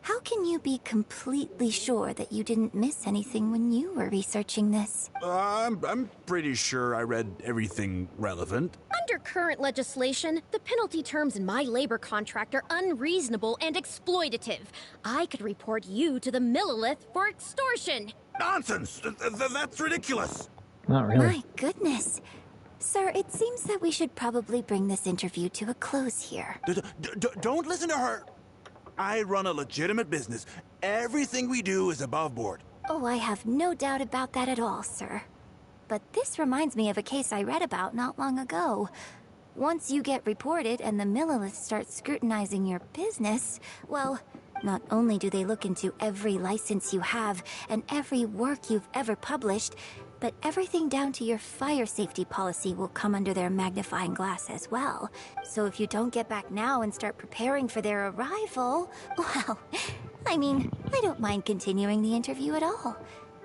How can you be completely sure that you didn't miss anything when you were researching this? I'm pretty sure I read everything relevant. Under current legislation, the penalty terms in my labor contract are unreasonable and exploitative. I could report you to the Millilith for extortion. Nonsense! That's ridiculous! Not really. My goodness. Sir, it seems that we should probably bring this interview to a close here. Don't listen to her! I run a legitimate business. Everything we do is above board. Oh, I have no doubt about that at all, sir. But this reminds me of a case I read about not long ago. Once you get reported and the Millilith starts scrutinizing your business, well, not only do they look into every license you have and every work you've ever published, but everything down to your fire safety policy will come under their magnifying glass as well. So if you don't get back now and start preparing for their arrival, well, I mean, I don't mind continuing the interview at all.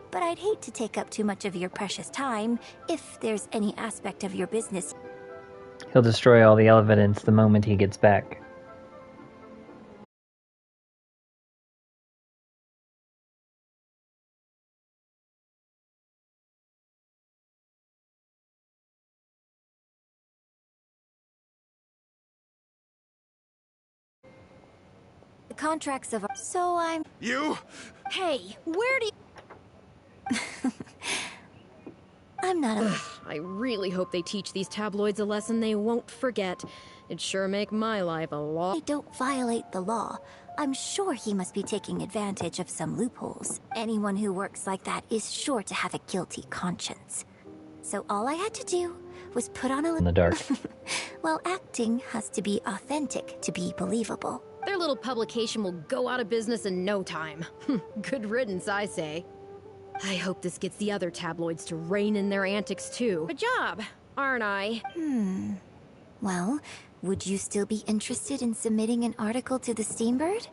But I'd hate to take up too much of your precious time if there's any aspect of your business. He'll destroy all the evidence the moment he gets back. The contracts of... So I'm... You? Hey, where do you... I'm not a... I really hope they teach these tabloids a lesson they won't forget. It'd sure make my life a lot... I don't violate the law. I'm sure he must be taking advantage of some loopholes. Anyone who works like that is sure to have a guilty conscience. So all I had to do was put on a... In the dark. Well, acting has to be authentic to be believable. Their little publication will go out of business in no time. Good riddance, I say. I hope this gets the other tabloids to rein in their antics too. Good job, aren't I? Well, would you still be interested in submitting an article to the Steambird?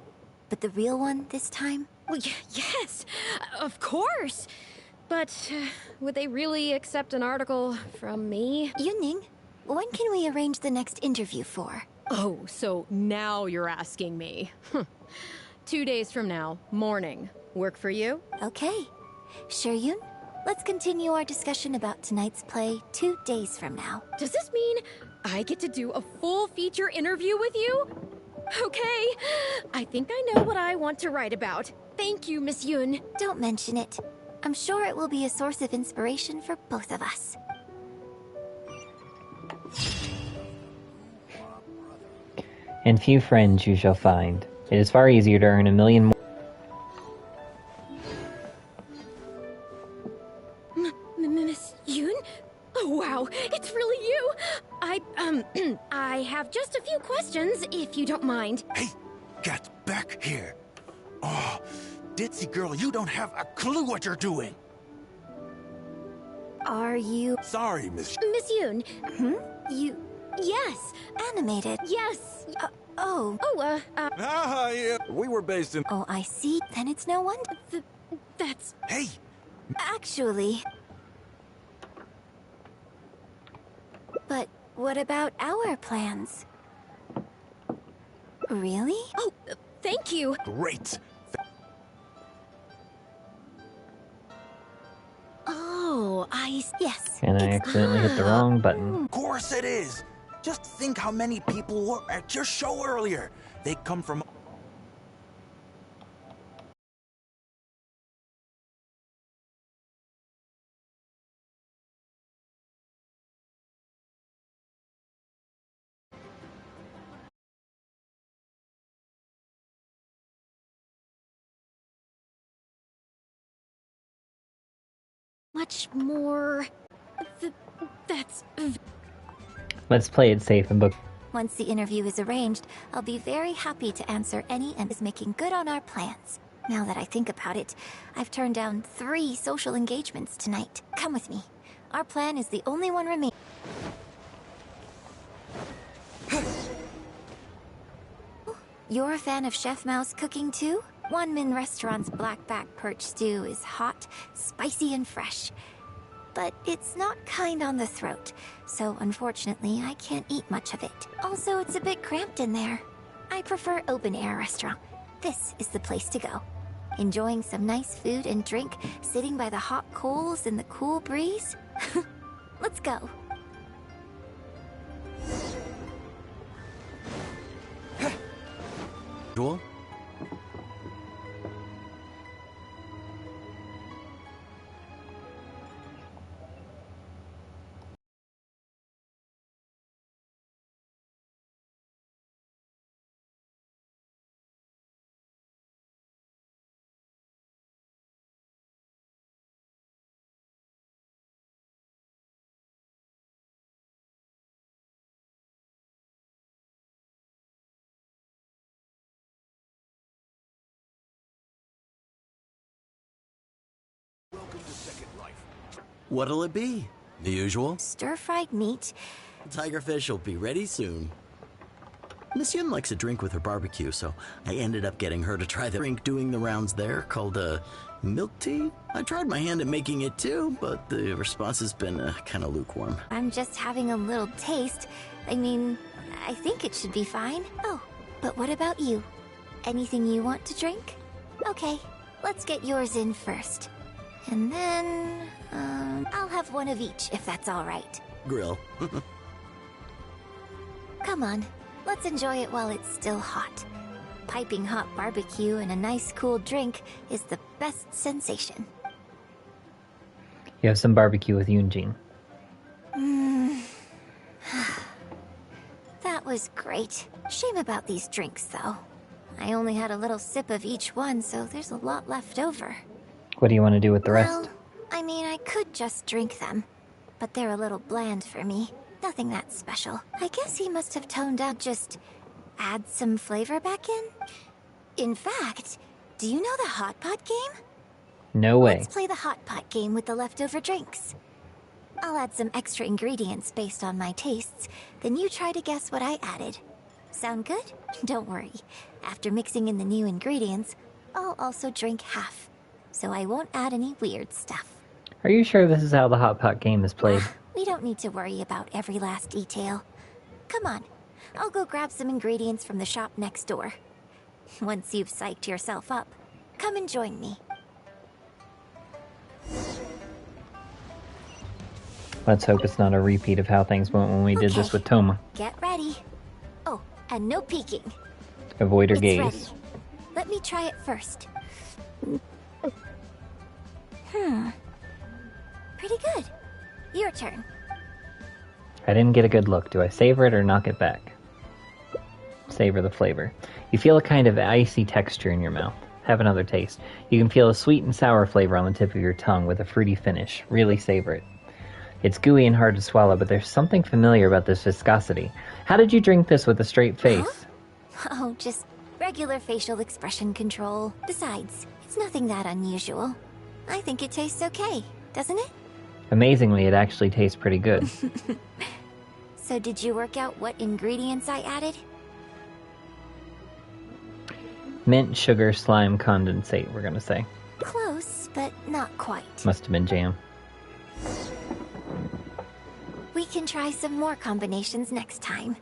But the real one this time? Well, yes, of course. But would they really accept an article from me? Yunning, when can we arrange the next interview for? Oh, so now you're asking me. 2 days from now, morning. Work for you? Okay. Shuryun, let's continue our discussion about tonight's play 2 days from now. Does this mean I get to do a full feature interview with you? Okay, I think I know what I want to write about. Thank you, Miss Yun. Don't mention it. I'm sure it will be a source of inspiration for both of us. And few friends you shall find. It is far easier to earn 1 million more. Miss Yun? Oh, wow, it's really you! I have just a few questions, if you don't mind. Hey, get back here. Oh, ditzy girl, you don't have a clue what you're doing. Are you... Sorry, Miss... Miss Yun. You... Yes. animated? Yes. Oh. Oh, Ah, yeah. We were based in... Oh, I see. Then it's no wonder. That's... Hey! Actually... But what about our plans? Really? Oh, thank you. Great. Oh, Yes. And I accidentally hit the wrong button. Of course it is. Just think how many people were at your show earlier. They come from... much more... That's... Let's play it safe and book. Once the interview is arranged, I'll be very happy to answer any and is making good on our plans. Now that I think about it, I've turned down 3 social engagements tonight. Come with me. Our plan is the only one remaining. You're a fan of Chef Mao's cooking too? One Min Restaurant's blackback perch stew is hot, spicy, and fresh. But it's not kind on the throat, so unfortunately I can't eat much of it. Also, it's a bit cramped in there. I prefer open-air restaurant. This is the place to go. Enjoying some nice food and drink, sitting by the hot coals in the cool breeze. Let's go. Jewel? What'll it be? The usual? Stir-fried meat. Tigerfish will be ready soon. Miss Yun likes a drink with her barbecue, so I ended up getting her to try the drink doing the rounds there called milk tea. I tried my hand at making it too, but the response has been kind of lukewarm. I'm just having a little taste. I mean, I think it should be fine. Oh, but what about you? Anything you want to drink? Okay, let's get yours in first. And then, I'll have one of each, if that's all right. Grill. Come on, let's enjoy it while it's still hot. Piping hot barbecue and a nice cool drink is the best sensation. You have some barbecue with Yoonjin. That was great. Shame about these drinks, though. I only had a little sip of each one, so there's a lot left over. What do you want to do with the rest? Well, I mean, I could just drink them, but they're a little bland for me. Nothing that special. I guess he must have toned down. Just add some flavor back in? In fact, do you know the hot pot game? No way. Let's play the hot pot game with the leftover drinks. I'll add some extra ingredients based on my tastes, then you try to guess what I added. Sound good? Don't worry. After mixing in the new ingredients, I'll also drink half, so I won't add any weird stuff. Are you sure this is how the hot pot game is played? We don't need to worry about every last detail. Come on, I'll go grab some ingredients from the shop next door. Once you've psyched yourself up, come and join me. Let's hope it's not a repeat of how things went when we did this with Toma. Get ready. Oh, and no peeking. Avoid her It's gaze. ready. Let me try it first. Pretty good. Your turn. I didn't get a good look. Do I savor it or knock it back? Savor the flavor. You feel a kind of icy texture in your mouth. Have another taste. You can feel a sweet and sour flavor on the tip of your tongue with a fruity finish. Really savor it. It's gooey and hard to swallow, but there's something familiar about this viscosity. How did you drink this with a straight face? Oh, just regular facial expression control. Besides, it's nothing that unusual. I think it tastes okay, doesn't it? Amazingly, it actually tastes pretty good. So did you work out what ingredients I added? Mint, sugar, slime, condensate, we're gonna say. Close, but not quite. Must have been jam. We can try some more combinations next time.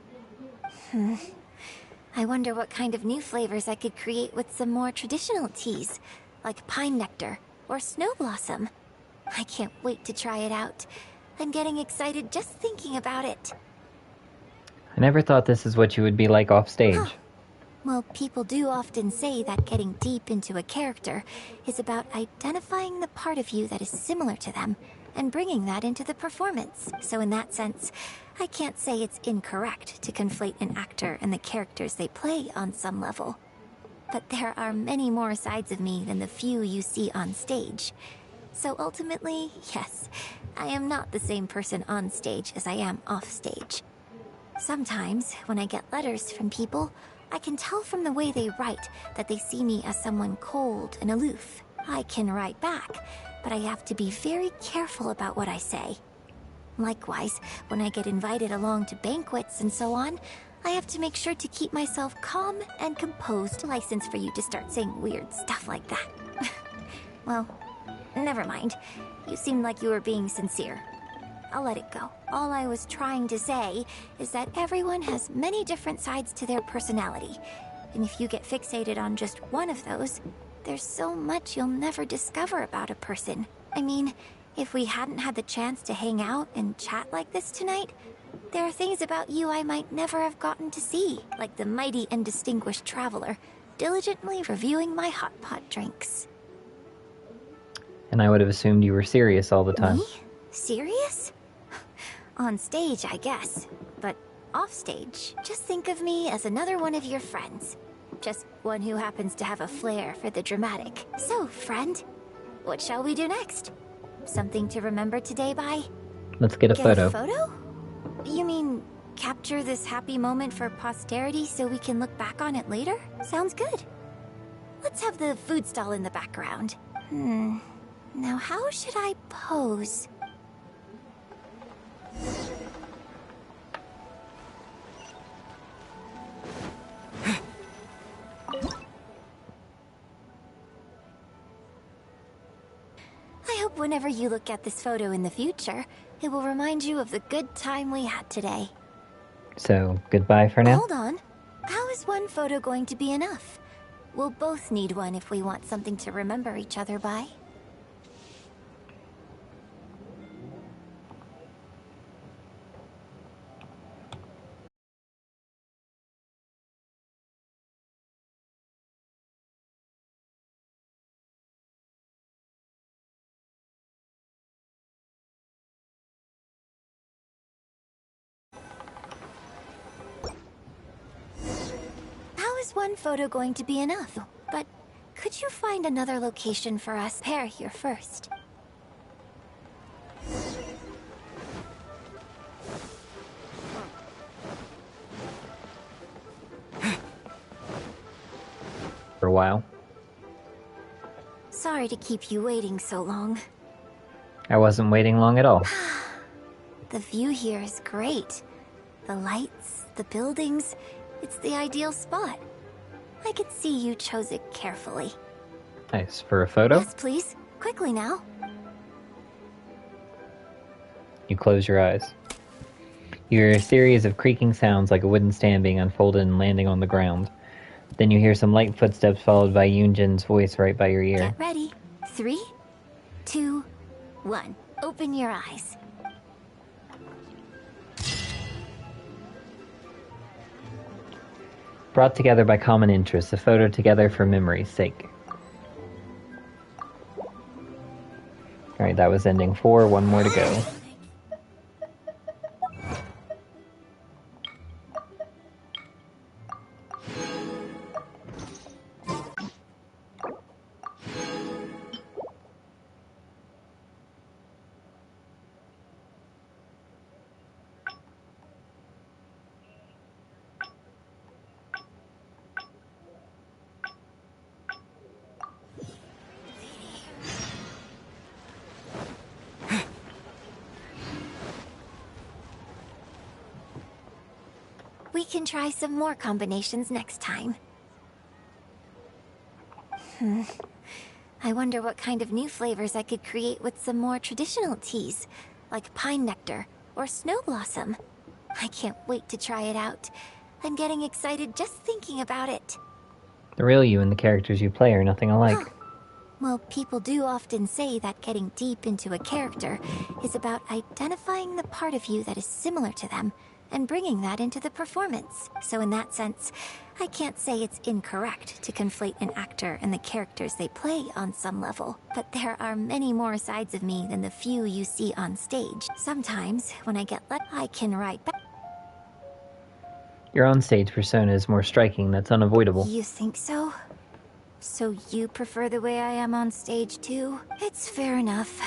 I wonder what kind of new flavors I could create with some more traditional teas, like pine nectar or snow blossom. I can't wait to try it out. I'm getting excited just thinking about it. I never thought this is what you would be like off stage. Well, people do often say that getting deep into a character is about identifying the part of you that is similar to them and bringing that into the performance. So in that sense, I can't say it's incorrect to conflate an actor and the characters they play on some level. But there are many more sides of me than the few you see on stage. So ultimately, yes, I am not the same person on stage as I am off stage. Sometimes, when I get letters from people, I can tell from the way they write that they see me as someone cold and aloof. I can write back, but I have to be very careful about what I say. Likewise, when I get invited along to banquets and so on, I have to make sure to keep myself calm and composed. License for you to start saying weird stuff like that. Well, never mind. You seemed like you were being sincere. I'll let it go. All I was trying to say is that everyone has many different sides to their personality. And if you get fixated on just one of those, there's so much you'll never discover about a person. I mean, if we hadn't had the chance to hang out and chat like this tonight, there are things about you I might never have gotten to see, like the mighty and distinguished traveler, diligently reviewing my hot pot drinks. And I would have assumed you were serious all the time. Me? Serious? On stage, I guess. But off stage, just think of me as another one of your friends. Just one who happens to have a flair for the dramatic. So, friend, what shall we do next? Something to remember today by? Let's get a photo. A photo? You mean capture this happy moment for posterity so we can look back on it later? Sounds good. Let's have the food stall in the background. Now how should I pose? whenever you look at this photo in the future, it will remind you of the good time we had today. So, goodbye for now? Hold on. How is one photo going to be enough? We'll both need one if we want something to remember each other by. How is one photo going to be enough? But could you find another location for us pair here first? For a while. Sorry to keep you waiting so long. I wasn't waiting long at all. The view here is great. The lights, the buildings, it's the ideal spot. I can see you chose it carefully. Nice. For a photo? Yes, please. Quickly now. You close your eyes. You hear a series of creaking sounds like a wooden stand being unfolded and landing on the ground. Then you hear some light footsteps followed by Yoonjin's voice right by your ear. Get ready. 3, 2, 1. Open your eyes. Brought together by common interests, a photo together for memory's sake. Alright, that was ending 4, one more to go. We can try some more combinations next time. I wonder what kind of new flavors I could create with some more traditional teas, like pine nectar or snow blossom. I can't wait to try it out. I'm getting excited just thinking about it. The real you and the characters you play are nothing alike. Well, people do often say that getting deep into a character is about identifying the part of you that is similar to them and bringing that into the performance. So in that sense, I can't say it's incorrect to conflate an actor and the characters they play on some level. But there are many more sides of me than the few you see on stage. Sometimes, when I get I can write back. Your on-stage persona is more striking, that's unavoidable. You think so? So you prefer the way I am on stage too? It's fair enough.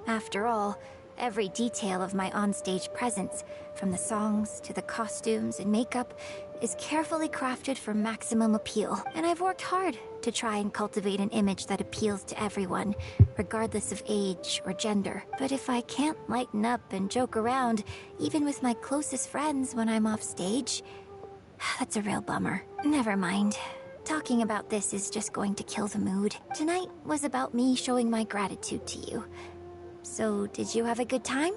After all, every detail of my onstage presence, from the songs to the costumes and makeup, is carefully crafted for maximum appeal. And I've worked hard to try and cultivate an image that appeals to everyone, regardless of age or gender. But if I can't lighten up and joke around, even with my closest friends when I'm off stage, that's a real bummer. Never mind. Talking about this is just going to kill the mood. Tonight was about me showing my gratitude to you. So, did you have a good time?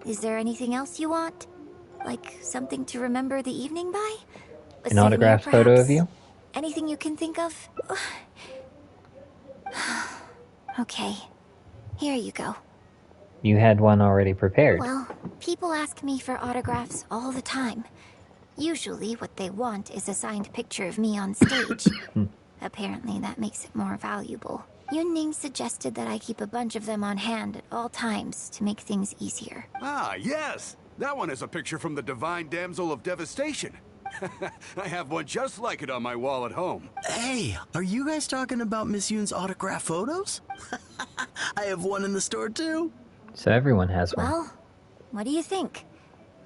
Is there anything else you want? Like something to remember the evening by? An autographed photo of you? Anything you can think of? Okay, here you go. You had one already prepared. Well, people ask me for autographs all the time. Usually what they want is a signed picture of me on stage. Apparently that makes it more valuable. Yunning suggested that I keep a bunch of them on hand at all times to make things easier. Ah, yes! That one is a picture from the Divine Damsel of Devastation. I have one just like it on my wall at home. Hey, are you guys talking about Miss Yoon's autograph photos? I have one in the store too. So everyone has one. Well, what do you think?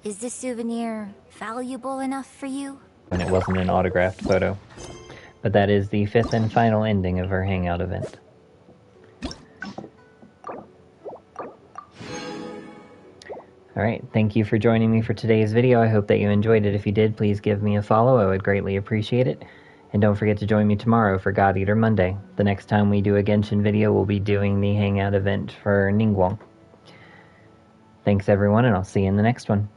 Is this souvenir valuable enough for you? And it wasn't an autographed photo. But that is the 5th and final ending of our Hangout event. Alright, thank you for joining me for today's video. I hope that you enjoyed it. If you did, please give me a follow. I would greatly appreciate it. And don't forget to join me tomorrow for God Eater Monday. The next time we do a Genshin video, we'll be doing the Hangout event for Ningguang. Thanks everyone, and I'll see you in the next one.